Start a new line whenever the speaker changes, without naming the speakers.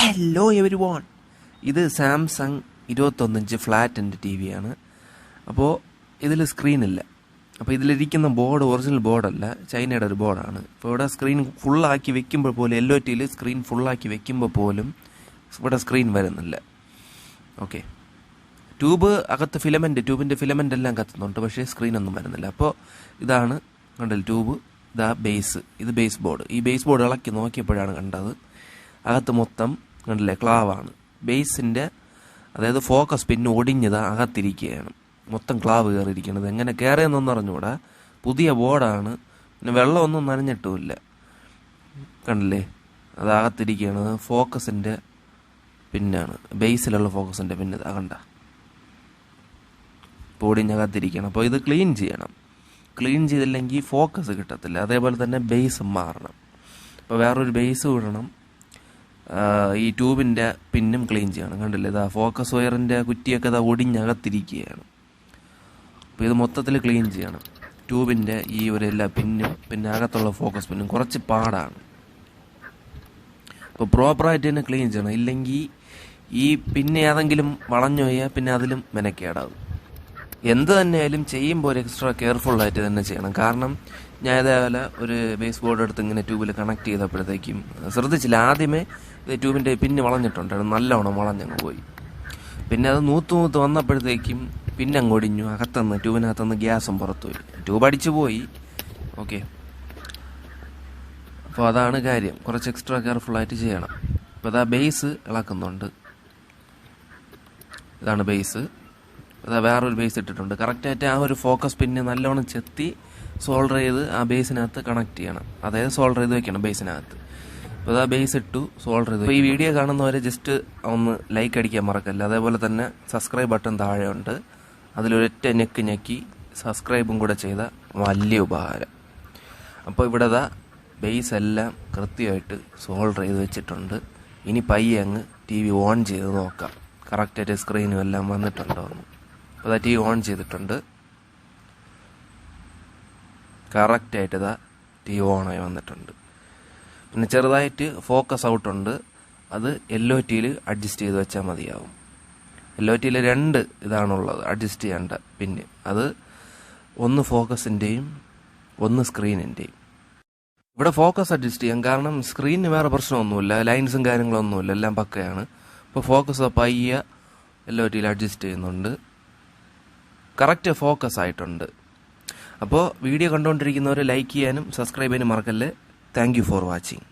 Hello every one, ഇത് Samsung 21 inch flat എൻ്റെ T വിയാണ്. അപ്പോൾ ഇതിൽ സ്ക്രീനില്ല. അപ്പോൾ ഇതിലിരിക്കുന്ന ബോർഡ് ഒറിജിനൽ ബോർഡല്ല, ചൈനയുടെ ഒരു ബോർഡാണ്. ഇപ്പോൾ ഇവിടെ സ്ക്രീൻ ഫുള്ളാക്കി വെക്കുമ്പോൾ പോലും LOTയിൽ സ്ക്രീൻ ഫുള്ളാക്കി വെക്കുമ്പോൾ പോലും ഇവിടെ സ്ക്രീൻ വരുന്നില്ല. ഓക്കെ, ട്യൂബ് അകത്ത് ട്യൂബിൻ്റെ ഫിലമെൻ്റ് എല്ലാം കത്തുന്നുണ്ട്, പക്ഷേ സ്ക്രീനൊന്നും വരുന്നില്ല. അപ്പോൾ ഇതാണ് കണ്ടില്ല ട്യൂബ്, ഇതാ ബേസ്, ഇത് ബേസ് ബോർഡ്. ഈ ബേസ് ബോർഡ് ഇളക്കി നോക്കിയപ്പോഴാണ് കണ്ടത് അകത്ത് മൊത്തം കണ്ടില്ലേ ക്ലാവാണ്. ബേസിൻ്റെ അതായത് ഫോക്കസ് പിന്ന് ഒടിഞ്ഞത് അകത്തിരിക്കുകയാണ്, മൊത്തം ക്ലാവ് കയറിയിരിക്കുന്നത്. എങ്ങനെ കയറിയെന്നൊന്നും അറിഞ്ഞുകൂടാ. പുതിയ ബോർഡാണ്, പിന്നെ വെള്ളമൊന്നും നനഞ്ഞിട്ടുമില്ല. കണ്ടില്ലേ, അത് അകത്തിരിക്കുകയാണ്. ഫോക്കസിൻ്റെ പിന്നാണ്, ബേസിലുള്ള ഫോക്കസിൻ്റെ പിന്ന് കണ്ട പൊടിഞ്ഞകത്തിരിക്കണം. അപ്പോൾ ഇത് ക്ലീൻ ചെയ്യണം. ക്ലീൻ ചെയ്തില്ലെങ്കിൽ ഫോക്കസ് കിട്ടത്തില്ല. അതേപോലെ തന്നെ ബേസ് മാറണം. അപ്പോൾ വേറൊരു ബേസ് വിടണം. ഈ ട്യൂബിൻ്റെ പിന്നും ക്ലീൻ ചെയ്യണം. കണ്ടില്ലേ, ഇതാ ഫോക്കസ് വയറിൻ്റെ കുറ്റിയൊക്കെ ഇതാ ഒടിഞ്ഞകത്തിരിക്കുകയാണ്. അപ്പോൾ ഇത് മൊത്തത്തിൽ ക്ലീൻ ചെയ്യണം. ട്യൂബിൻ്റെ ഈ ഒരു എല്ലാ പിന്നും പിന്നെ അകത്തുള്ള ഫോക്കസ് പിന്നും കുറച്ച് പാടാണ്. അപ്പോൾ പ്രോപ്പറായിട്ട് തന്നെ ക്ലീൻ ചെയ്യണം. ഇല്ലെങ്കിൽ ഈ പിന്നെ ഏതെങ്കിലും വളഞ്ഞു പോയാൽ പിന്നെ അതിലും മെനക്കേടാവും. എന്ത് തന്നെയായാലും ചെയ്യുമ്പോൾ ഒരു എക്സ്ട്രാ കെയർഫുള്ളായിട്ട് തന്നെ ചെയ്യണം. കാരണം ഞാൻ ഇതേപോലെ ഒരു ബേസ് ബോർഡ് എടുത്ത് ഇങ്ങനെ ട്യൂബിൽ കണക്ട് ചെയ്തപ്പോഴത്തേക്കും ശ്രദ്ധിച്ചില്ല. ആദ്യമേ ഇത് ട്യൂബിൻ്റെ പിന്ന് വളഞ്ഞിട്ടുണ്ടായിരുന്നു, നല്ലവണ്ണം വളഞ്ഞങ്ങ് പോയി. പിന്നെ അത് നൂത്ത് വന്നപ്പോഴത്തേക്കും പിന്നെ അങ്ങ് ഒടിഞ്ഞു. ട്യൂബിനകത്തുനിന്ന് ഗ്യാസും പുറത്തു പോയി, ട്യൂബ് അടിച്ചു പോയി. ഓക്കെ, അപ്പോൾ അതാണ് കാര്യം. കുറച്ച് എക്സ്ട്രാ കെയർഫുള്ളായിട്ട് ചെയ്യണം. അപ്പോൾ അതാ ബേസ് ഇളക്കുന്നുണ്ട്. ഇതാണ് ബേസ്. അതാ വേറൊരു ബേസ് ഇട്ടിട്ടുണ്ട്. കറക്റ്റായിട്ട് ആ ഒരു ഫോക്കസ് പിന്നെ നല്ലോണം ചെത്തി സോൾഡർ ചെയ്ത് ആ ബേസിനകത്ത് കണക്ട് ചെയ്യണം. അതായത് സോൾഡർ ചെയ്ത് വെക്കണം ബേസിനകത്ത്. അപ്പോൾ അതാ ബേസ് ഇട്ടു, സോൾഡർ ചെയ്ത്. അപ്പോൾ ഈ വീഡിയോ കാണുന്നവരെ ജസ്റ്റ് ഒന്ന് ലൈക്ക് അടിക്കാൻ മറക്കല്ല. അതേപോലെ തന്നെ സബ്സ്ക്രൈബ് ബട്ടൺ താഴെ ഉണ്ട്, അതിലൊരൊറ്റ ഞെക്കി സബ്സ്ക്രൈബും കൂടെ ചെയ്ത വലിയ ഉപകാരം. അപ്പോൾ ഇവിടെ ദാ ബേസ് എല്ലാം കൃത്യമായിട്ട് സോൾഡർ ചെയ്ത് വെച്ചിട്ടുണ്ട്. ഇനി പയ്യെ അങ്ങ് TV ഓൺ ചെയ്ത് നോക്കാം കറക്റ്റായിട്ട് സ്ക്രീനും എല്ലാം വന്നിട്ടുണ്ടോ എന്ന്. അപ്പോൾ അതാ TV ഓൺ ചെയ്തിട്ടുണ്ട്. കറക്റ്റായിട്ട് ഇതാ TV ഓണായി വന്നിട്ടുണ്ട്. പിന്നെ ചെറുതായിട്ട് ഫോക്കസ് ഔട്ടുണ്ട്, അത് LOTയിൽ അഡ്ജസ്റ്റ് ചെയ്ത് വെച്ചാൽ മതിയാവും. LOTയിൽ 2 ഇതാണുള്ളത് അഡ്ജസ്റ്റ് ചെയ്യേണ്ട. പിന്നെ അത് ഒന്ന് ഫോക്കസിൻ്റെയും ഒന്ന് സ്ക്രീനിൻ്റെയും. ഇവിടെ ഫോക്കസ് അഡ്ജസ്റ്റ് ചെയ്യാം, കാരണം സ്ക്രീനിന് വേറെ പ്രശ്നമൊന്നുമില്ല, ലൈൻസും കാര്യങ്ങളൊന്നുമില്ല, എല്ലാം പക്കയാണ്. അപ്പോൾ ഫോക്കസ് പയ്യെ LOTയിൽ അഡ്ജസ്റ്റ് ചെയ്യുന്നുണ്ട്, കറക്റ്റ് ഫോക്കസ് ആയിട്ടുണ്ട്. അപ്പോൾ വീഡിയോ കണ്ടുകൊണ്ടിരിക്കുന്നവർ ലൈക്ക് ചെയ്യാനും സബ്സ്ക്രൈബ് ചെയ്യാനും മറക്കല്ലേ. Thank you for watching.